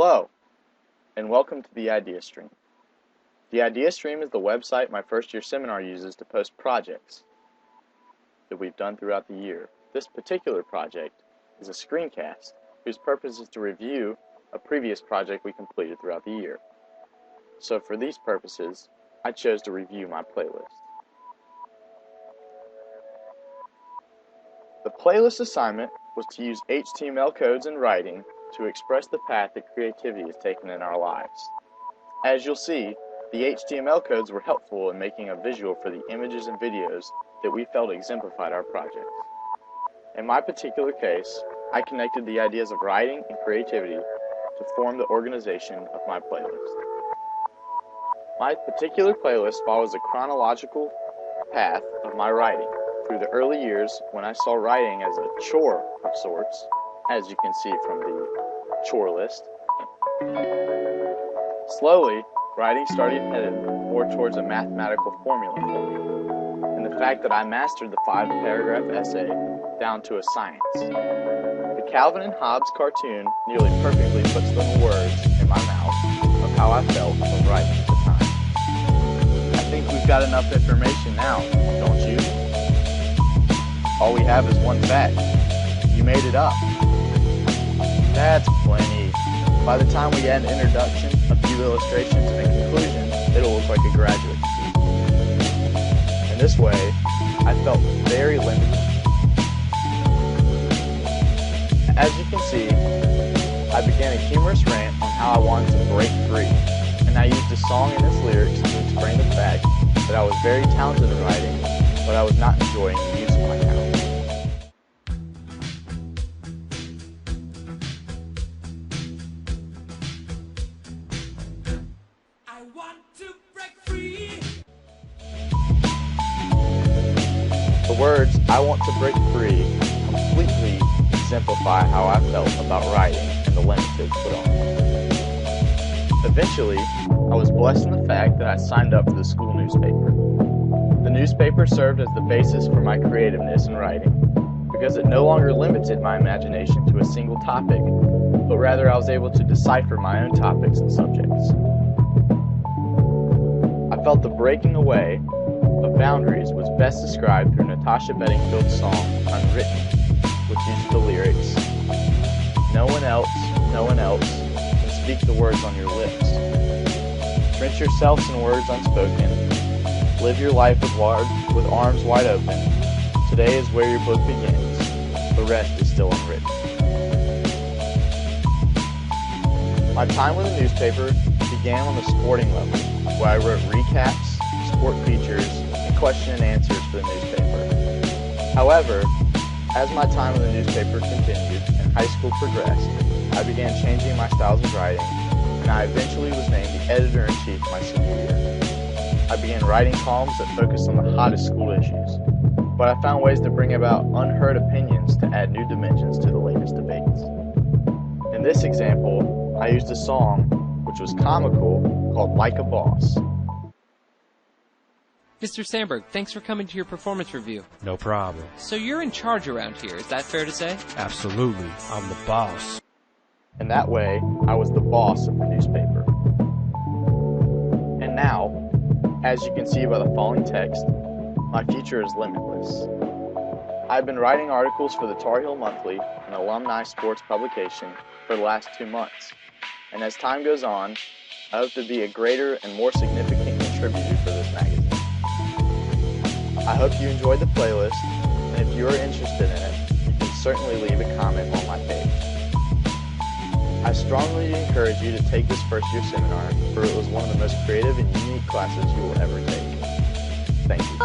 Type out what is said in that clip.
Hello, and welcome to the Idea Stream. The Idea Stream is the website my first-year seminar uses to post projects that we've done throughout the year. This particular project is a screencast whose purpose is to review a previous project we completed throughout the year. So for these purposes, I chose to review my playlist. The playlist assignment was to use HTML codes and writing to express the path that creativity has taken in our lives. As you'll see, the HTML codes were helpful in making a visual for the images and videos that we felt exemplified our project. In my particular case, I connected the ideas of writing and creativity to form the organization of my playlist. My particular playlist follows a chronological path of my writing through the early years when I saw writing as a chore of sorts, as you can see from the chore list. Slowly, writing started headed more towards a mathematical formula for me, and the fact that I mastered the 5-paragraph essay down to a science. The Calvin and Hobbes cartoon nearly perfectly puts the words in my mouth of how I felt when writing at the time. I think we've got enough information now, don't you? All we have is one fact. You made it up. That's plenty. By the time we add an introduction, a few illustrations, and a conclusion, it'll look like a graduate student. In this way, I felt very limited. As you can see, I began a humorous rant on how I wanted to break free, and I used a song and its lyrics to explain the fact that I was very talented in writing, but I was not enjoying the use of my talent. I want to break free. The words, "I want to break free," completely exemplify how I felt about writing and the limits it put on me. Eventually, I was blessed in the fact that I signed up for the school newspaper. The newspaper served as the basis for my creativeness in writing, because it no longer limited my imagination to a single topic, but rather I was able to decipher my own topics and subjects. I felt the breaking away of boundaries was best described through Natasha Bedingfield's song, Unwritten, which uses the lyrics, no one else can speak the words on your lips. Drench yourselves in words unspoken. Live your life with arms wide open. Today is where your book begins. The rest is still unwritten. My time with the newspaper began on the sporting level, where I wrote recaps, sport features, and question and answers for the newspaper. However, as my time with the newspaper continued and high school progressed, I began changing my styles of writing, and I eventually was named the editor-in-chief my senior year. I began writing columns that focused on the hottest school issues, but I found ways to bring about unheard opinions to add new dimensions to the latest debates. In this example, I used a song, which was comical, called Like a Boss. Mr. Sandberg, thanks for coming to your performance review. No problem. So you're in charge around here, is that fair to say? Absolutely. I'm the boss. And that way, I was the boss of the newspaper. And now, as you can see by the following text, my future is limitless. I've been writing articles for the Tar Heel Monthly, an alumni sports publication, for the last 2 months. And as time goes on, I hope to be a greater and more significant contributor for this magazine. I hope you enjoyed the playlist, and if you are interested in it, you can certainly leave a comment on my page. I strongly encourage you to take this first-year seminar, for it was one of the most creative and unique classes you will ever take. Thank you.